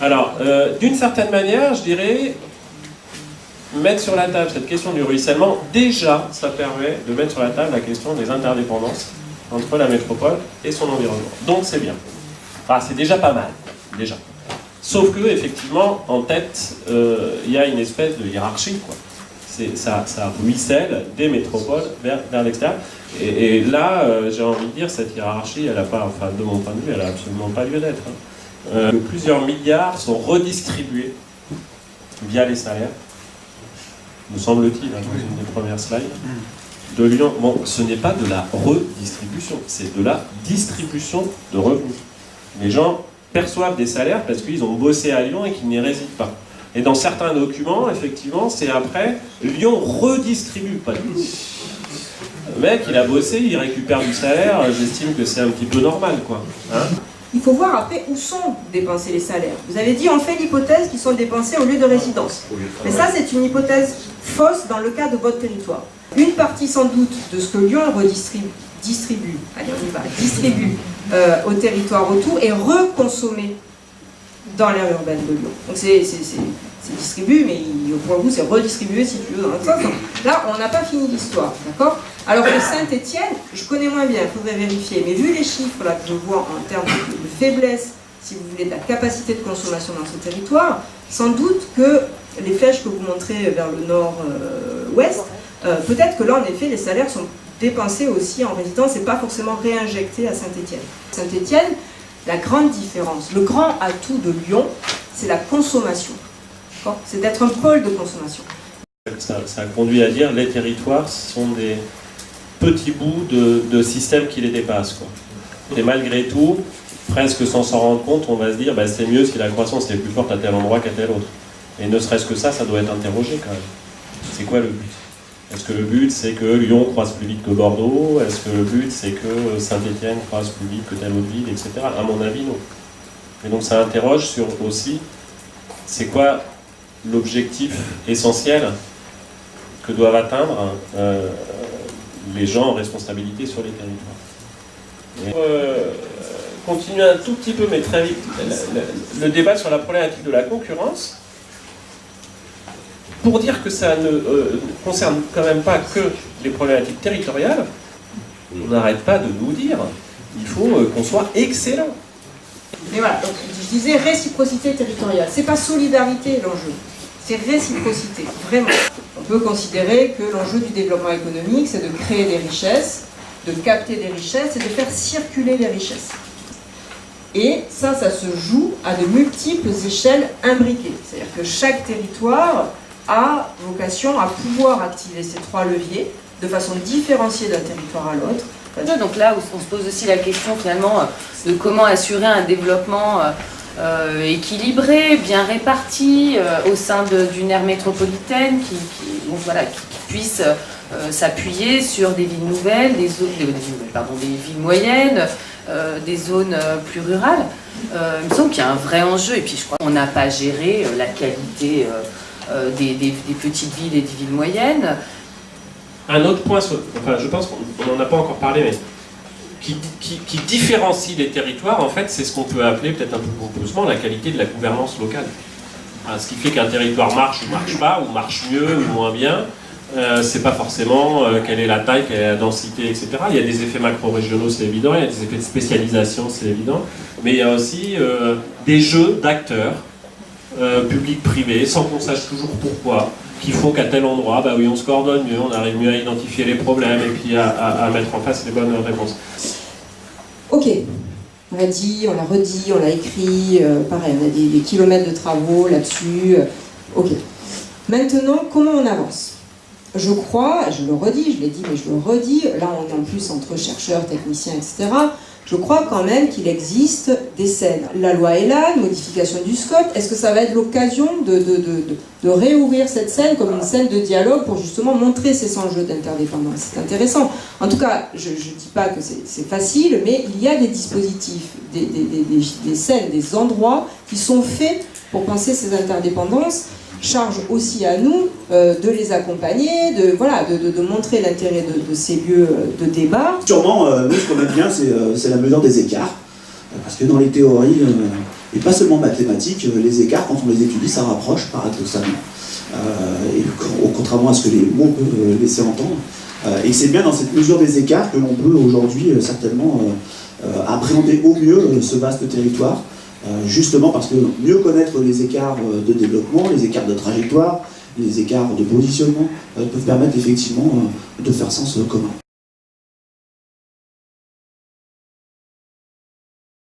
Alors, d'une certaine manière, je dirais, mettre sur la table cette question du ruissellement, déjà, ça permet de mettre sur la table la question des interdépendances entre la métropole et son environnement. Donc c'est bien. Enfin, c'est déjà pas mal, déjà. Sauf que, effectivement, en tête, il y a une espèce de hiérarchie, quoi. Ça ruisselle des métropoles vers l'extérieur. Et là, j'ai envie de dire, cette hiérarchie, elle n'a pas, enfin, de mon point de vue, elle n'a absolument pas lieu d'être. Plusieurs milliards sont redistribués via les salaires, me semble-t-il, dans une des premières slides, de Lyon. Bon, ce n'est pas de la redistribution, c'est de la distribution de revenus. Les gens perçoivent des salaires parce qu'ils ont bossé à Lyon et qu'ils n'y résident pas. Et dans certains documents, effectivement, c'est après, Lyon redistribue, pas du tout. Le mec, il a bossé, il récupère du salaire, j'estime que c'est un petit peu normal, quoi. Hein ? Il faut voir après où sont dépensés les salaires. Vous avez dit, on fait l'hypothèse qu'ils sont dépensés au lieu de résidence. Mais ça, c'est une hypothèse fausse dans le cas de votre territoire. Une partie, sans doute, de ce que Lyon distribue au territoire autour est reconsommé dans l'aire urbaine de Lyon. Donc c'est distribué, mais pour le coup, c'est redistribué, si tu veux, dans l'autre sens. Donc, là, on n'a pas fini l'histoire, d'accord? Alors que Saint-Étienne, je connais moins bien, il faudrait vérifier, mais vu les chiffres là, que je vois en termes de faiblesse, si vous voulez, de la capacité de consommation dans ce territoire, sans doute que les flèches que vous montrez vers le nord-ouest, peut-être que là, en effet, les salaires sont dépensés aussi en résidence et pas forcément réinjectés à Saint-Étienne. Saint-Étienne, la grande différence, le grand atout de Lyon, c'est la consommation. C'est d'être un pôle de consommation. Ça conduit à dire que les territoires sont des petits bouts de systèmes qui les dépassent, quoi. Et malgré tout, presque sans s'en rendre compte, on va se dire bah, c'est mieux si la croissance est plus forte à tel endroit qu'à tel autre. Et ne serait-ce que ça doit être interrogé quand même. C'est quoi le but? Est-ce que le but c'est que Lyon croisse plus vite que Bordeaux? Est-ce que le but c'est que Saint-Étienne croisse plus vite que telle autre ville, etc. À mon avis, non. Et donc ça interroge sur aussi, c'est quoi l'objectif essentiel que doivent atteindre les gens en responsabilité sur les territoires. Continuer un tout petit peu, mais très vite, le débat sur la problématique de la concurrence, pour dire que ça ne concerne quand même pas que les problématiques territoriales, on n'arrête pas de nous dire il faut qu'on soit excellent. Mais voilà, donc je disais réciprocité territoriale, c'est pas solidarité l'enjeu. C'est réciprocité, vraiment. On peut considérer que l'enjeu du développement économique, c'est de créer des richesses, de capter des richesses et de faire circuler les richesses. Et ça se joue à de multiples échelles imbriquées. C'est-à-dire que chaque territoire a vocation à pouvoir activer ces trois leviers de façon différenciée d'un territoire à l'autre. Donc là, on se pose aussi la question finalement de comment assurer un développement équilibré, bien réparti au sein d'une aire métropolitaine qui puisse s'appuyer sur des villes nouvelles, des villes moyennes, des zones plus rurales. Il me semble qu'il y a un vrai enjeu et puis je crois qu'on n'a pas géré la qualité des petites villes et des villes moyennes. Un autre point, je pense qu'on n'en a pas encore parlé, mais qui différencie les territoires, en fait, c'est ce qu'on peut appeler, peut-être un peu pompeusement, la qualité de la gouvernance locale. Ce qui fait qu'un territoire marche ou marche pas, ou marche mieux ou moins bien, c'est pas forcément quelle est la taille, quelle est la densité, etc. Il y a des effets macro-régionaux, c'est évident, il y a des effets de spécialisation, c'est évident, mais il y a aussi des jeux d'acteurs, publics-privés, sans qu'on sache toujours pourquoi, qui font qu'à tel endroit, bah oui, on se coordonne mieux, on arrive mieux à identifier les problèmes et puis à mettre en face les bonnes réponses. Ok, on l'a dit, on l'a redit, on l'a écrit, pareil, on a des kilomètres de travaux là-dessus. Ok. Maintenant, comment on avance? Je crois, je le redis, je l'ai dit, mais je le redis, là on est en plus entre chercheurs, techniciens, etc. Je crois quand même qu'il existe des scènes. La loi est là, une modification du scope. Est-ce que ça va être l'occasion de réouvrir cette scène comme une scène de dialogue pour justement montrer ces enjeux d'interdépendance? C'est intéressant. En tout cas, je ne dis pas que c'est facile, mais il y a des dispositifs, des scènes, des endroits qui sont faits pour penser ces interdépendances. Charge aussi à nous de les accompagner, de montrer l'intérêt de ces lieux de débat. Sûrement, nous, ce qu'on aime bien, c'est la mesure des écarts. Parce que dans les théories, Et pas seulement mathématiques, les écarts, quand on les étudie, ça rapproche paradoxalement. Et contrairement à ce que les mots peuvent laisser entendre. Et c'est bien dans cette mesure des écarts que l'on peut aujourd'hui certainement appréhender au mieux ce vaste territoire, justement parce que mieux connaître les écarts de développement, les écarts de trajectoire, les écarts de positionnement peuvent permettre effectivement de faire sens commun.